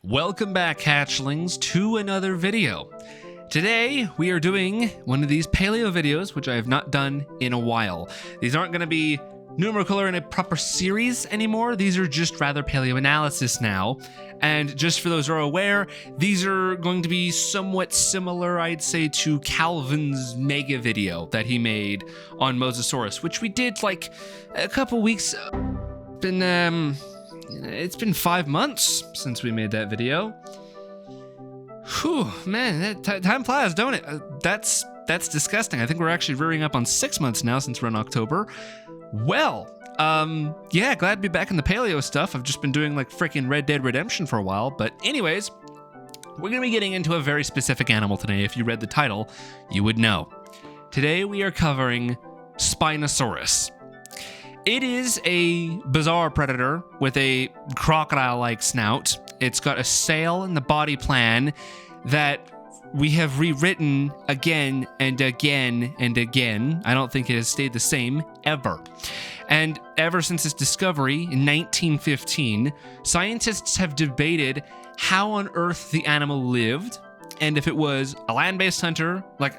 Welcome back, hatchlings, to another video. Today, we are doing one of these paleo videos, which I have not done in a while. These aren't going to be numerical or in a proper series anymore. These are just rather paleo analysis now. And just for those who are aware, these are going to be somewhat similar, I'd say, to Calvin's mega video that he made on Mosasaurus, which we did like a couple weeks. It's been 5 months since we made that video. Whew, man, time flies, don't it? That's disgusting. I think we're actually rearing up on 6 months now since we're in October. Well, yeah, glad to be back in the paleo stuff. I've just been doing like freaking Red Dead Redemption for a while. But anyways, we're gonna be getting into a very specific animal today. If you read the title, you would know. Today we are covering Spinosaurus. It is a bizarre predator with a crocodile-like snout. It's got a sail in the body plan that we have rewritten again and again and again. I don't think it has stayed the same ever. And ever since its discovery in 1915, scientists have debated how on earth the animal lived, and if it was a land-based hunter, like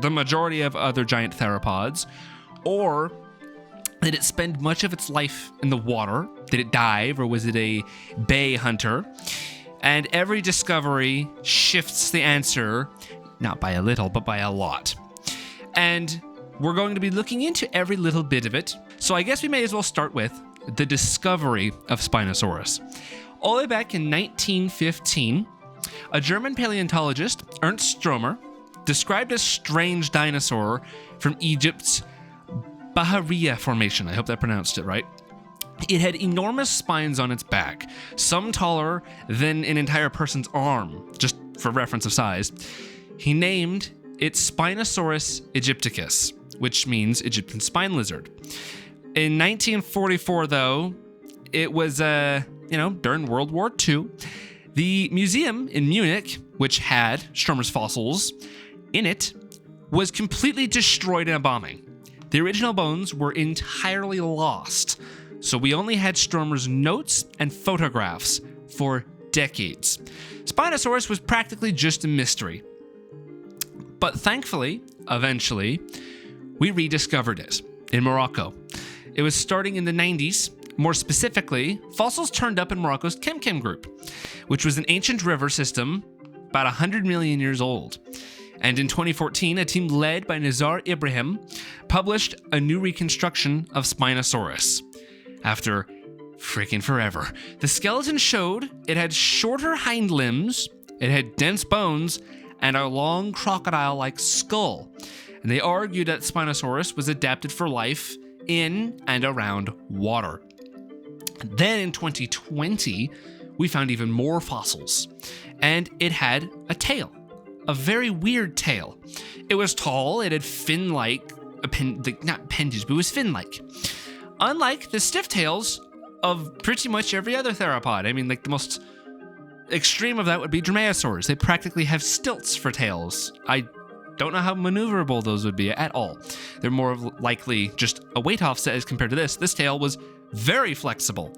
the majority of other giant theropods, or did it spend much of its life in the water? Did it dive, or was it a bay hunter? And every discovery shifts the answer, not by a little, but by a lot. And we're going to be looking into every little bit of it. So I guess we may as well start with the discovery of Spinosaurus. All the way back in 1915, a German paleontologist, Ernst Stromer, described a strange dinosaur from Egypt's Bahariya Formation. I hope I pronounced it right. It had enormous spines on its back, some taller than an entire person's arm, just for reference of size. He named it Spinosaurus aegypticus, which means Egyptian spine lizard. In 1944, though, it was, during World War II, the museum in Munich, which had Stromer's fossils in it, was completely destroyed in a bombing. The original bones were entirely lost, so we only had Stromer's notes and photographs for decades. Spinosaurus was practically just a mystery. But thankfully, eventually, we rediscovered it in Morocco. It was starting in the 90s. More specifically, fossils turned up in Morocco's Kemkem group, which was an ancient river system about 100 million years old. And in 2014, a team led by Nizar Ibrahim published a new reconstruction of Spinosaurus. After freaking forever, the skeleton showed it had shorter hind limbs, it had dense bones, and a long crocodile-like skull. And they argued that Spinosaurus was adapted for life in and around water. Then in 2020, we found even more fossils, and it had a tail. A very weird tail. It was tall, it had fin-like, not appendage, but it was fin-like. Unlike the stiff tails of pretty much every other theropod. I mean, like the most extreme of that would be dromaeosaurs. They practically have stilts for tails. I don't know how maneuverable those would be at all. They're more likely just a weight offset as compared to this. This tail was very flexible.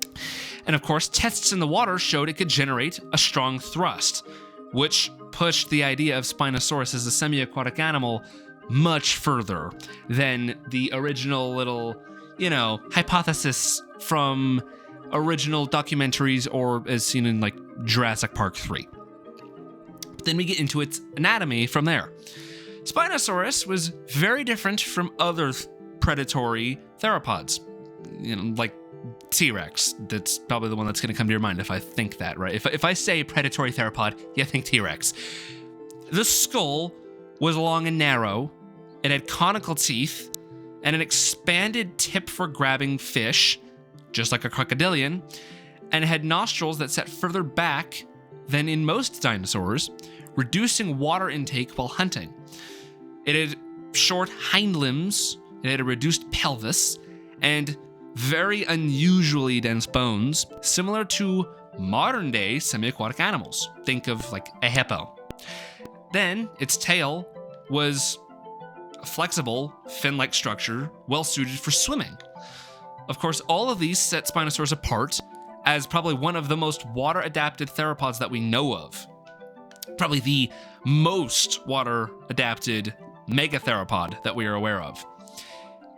And of course, tests in the water showed it could generate a strong thrust, which pushed the idea of Spinosaurus as a semi-aquatic animal much further than the original little, hypothesis from original documentaries or as seen in like Jurassic Park 3. Then we get into its anatomy from there. Spinosaurus was very different from other predatory theropods, like T-Rex. That's probably the one that's going to come to your mind if I think that, right? If I say predatory theropod, you think T-Rex. The skull was long and narrow. It had conical teeth and an expanded tip for grabbing fish, just like a crocodilian, and it had nostrils that set further back than in most dinosaurs, reducing water intake while hunting. It had short hind limbs, it had a reduced pelvis, and very unusually dense bones, similar to modern-day semi-aquatic animals. Think of like a hippo. Then its tail was a flexible, fin-like structure, well-suited for swimming. Of course, all of these set Spinosaurus apart as probably one of the most water-adapted theropods that we know of. Probably the most water-adapted megatheropod that we are aware of.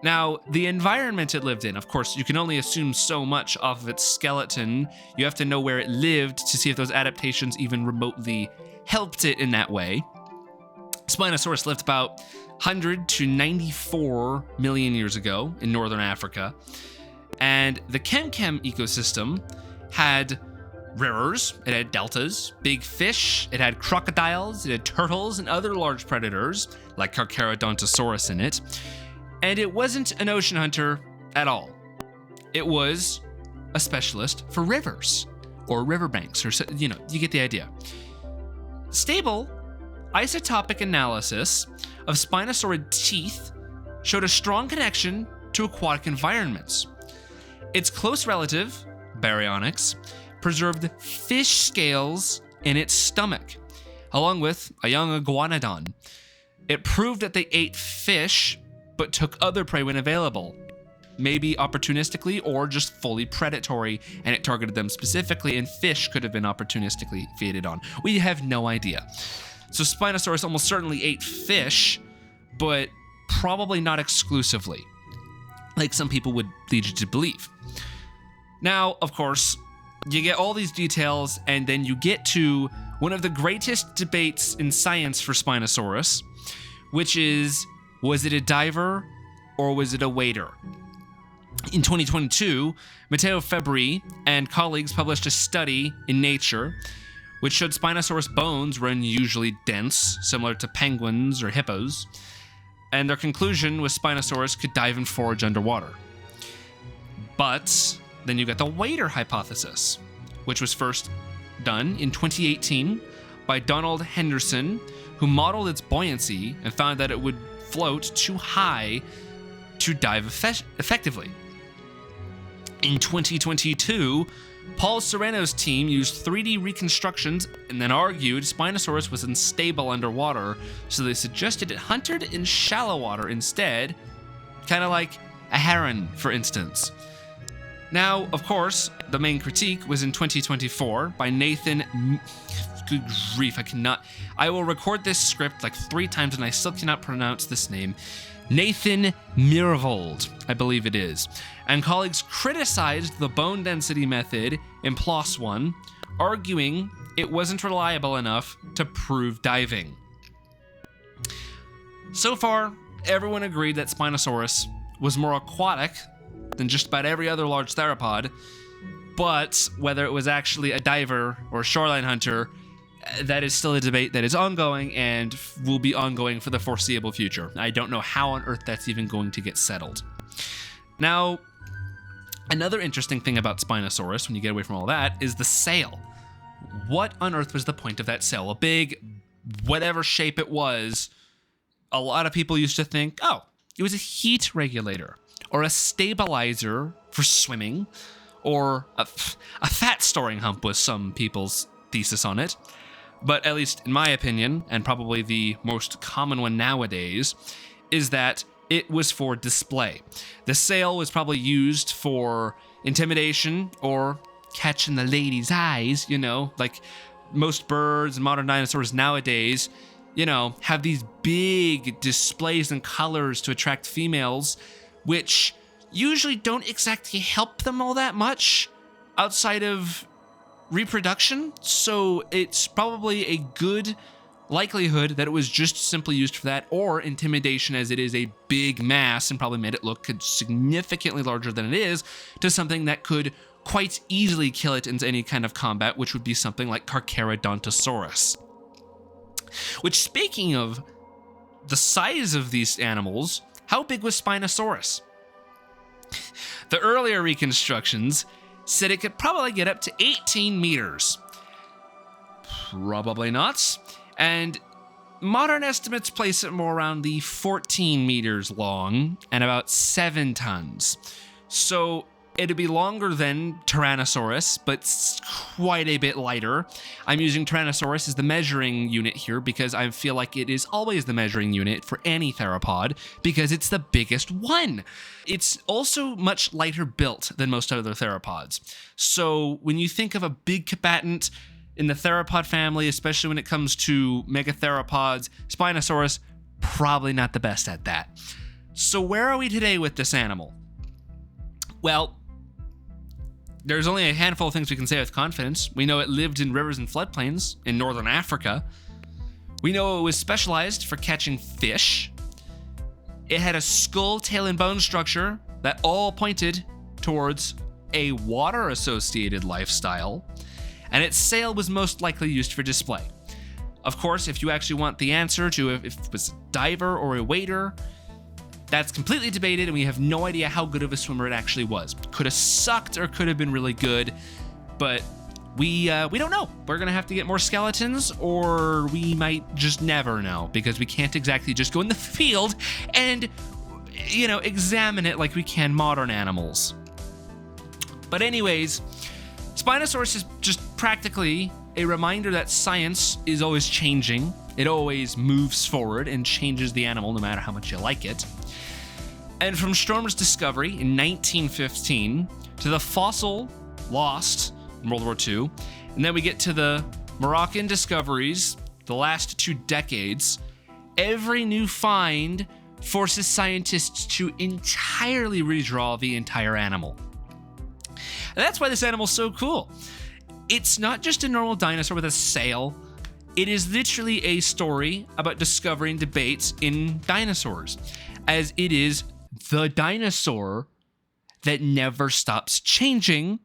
Now, the environment it lived in, of course, you can only assume so much off of its skeleton. You have to know where it lived to see if those adaptations even remotely helped it in that way. Spinosaurus lived about 100 to 94 million years ago in northern Africa. And the Kem-Kem ecosystem had rivers, it had deltas, big fish, it had crocodiles, it had turtles and other large predators, like Carcharodontosaurus in it. And it wasn't an ocean hunter at all. It was a specialist for rivers or riverbanks, or, you get the idea. Stable isotopic analysis of spinosaurid teeth showed a strong connection to aquatic environments. Its close relative, baryonyx, preserved fish scales in its stomach, along with a young iguanodon. It proved that they ate fish, but took other prey when available, maybe opportunistically or just fully predatory, and it targeted them specifically, and fish could have been opportunistically feeded on. We have no idea. So Spinosaurus almost certainly ate fish, but probably not exclusively, like some people would lead you to believe. Now, of course, you get all these details, and then you get to one of the greatest debates in science for Spinosaurus, which is, was it a diver or was it a wader? In 2022, Matteo Febri and colleagues published a study in Nature which showed Spinosaurus bones were unusually dense, similar to penguins or hippos, and their conclusion was Spinosaurus could dive and forage underwater. But then you got the wader hypothesis, which was first done in 2018 by Donald Henderson, who modeled its buoyancy and found that it would float too high to dive effectively. In 2022, Paul Sereno's team used 3D reconstructions and then argued Spinosaurus was unstable underwater, so they suggested it hunted in shallow water instead, kind of like a heron, for instance. Now, of course, the main critique was in 2024 by Nathan... Good grief, I will record this script like 3 times and I still cannot pronounce this name. Nathan Miravold, I believe it is. And colleagues criticized the bone density method in PLOS One, arguing it wasn't reliable enough to prove diving. So far, everyone agreed that Spinosaurus was more aquatic than just about every other large theropod, but whether it was actually a diver or a shoreline hunter, that is still a debate that is ongoing and will be ongoing for the foreseeable future. I don't know how on earth that's even going to get settled. Now, another interesting thing about Spinosaurus, when you get away from all that, is the sail. What on earth was the point of that sail? A big, whatever shape it was, a lot of people used to think, oh, it was a heat regulator or a stabilizer for swimming, or a fat storing hump was some people's thesis on it. But at least in my opinion, and probably the most common one nowadays, is that it was for display. The sail was probably used for intimidation or catching the ladies' eyes, like most birds and modern dinosaurs nowadays, have these big displays and colors to attract females, which usually don't exactly help them all that much outside of reproduction. So it's probably a good likelihood that it was just simply used for that, or intimidation, as it is a big mass and probably made it look significantly larger than it is, to something that could quite easily kill it in any kind of combat, which would be something like Carcharodontosaurus. Which, speaking of the size of these animals, how big was Spinosaurus? The earlier reconstructions said it could probably get up to 18 meters. Probably not. And modern estimates place it more around the 14 meters long and about 7 tons. So It'd be longer than Tyrannosaurus, but quite a bit lighter. I'm using Tyrannosaurus as the measuring unit here because I feel like it is always the measuring unit for any theropod because it's the biggest one. It's also much lighter built than most other theropods. So when you think of a big combatant in the theropod family, especially when it comes to megatheropods, Spinosaurus, probably not the best at that. So where are we today with this animal? Well, there's only a handful of things we can say with confidence. We know it lived in rivers and floodplains in northern Africa. We know it was specialized for catching fish. It had a skull, tail, and bone structure that all pointed towards a water-associated lifestyle, and its sail was most likely used for display. Of course, if you actually want the answer to if it was a diver or a wader, that's completely debated, and we have no idea how good of a swimmer it actually was. Could have sucked or could have been really good, but we don't know. We're gonna have to get more skeletons, or we might just never know because we can't exactly just go in the field and, examine it like we can modern animals. But anyways, Spinosaurus is just practically a reminder that science is always changing. It always moves forward and changes the animal no matter how much you like it. And from Stormer's discovery in 1915 to the fossil lost in World War II, and then we get to the Moroccan discoveries the last 2 decades, every new find forces scientists to entirely redraw the entire animal. And that's why this animal's so cool. It's not just a normal dinosaur with a sail. It is literally a story about discovering debates in dinosaurs, as it is the dinosaur that never stops changing.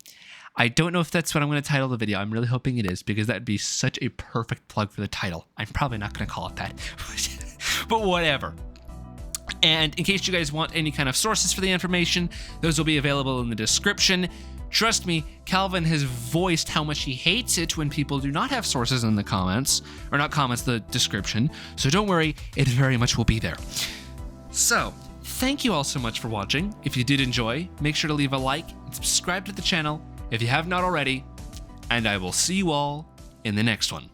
I don't know if that's what I'm going to title the video. I'm really hoping it is, because that'd be such a perfect plug for the title. I'm probably not going to call it that, but whatever. And in case you guys want any kind of sources for the information, those will be available in the description. Trust me, Calvin has voiced how much he hates it when people do not have sources in the comments, or not comments, the description. So don't worry, it very much will be there. So, thank you all so much for watching. If you did enjoy, make sure to leave a like and subscribe to the channel if you have not already, and I will see you all in the next one.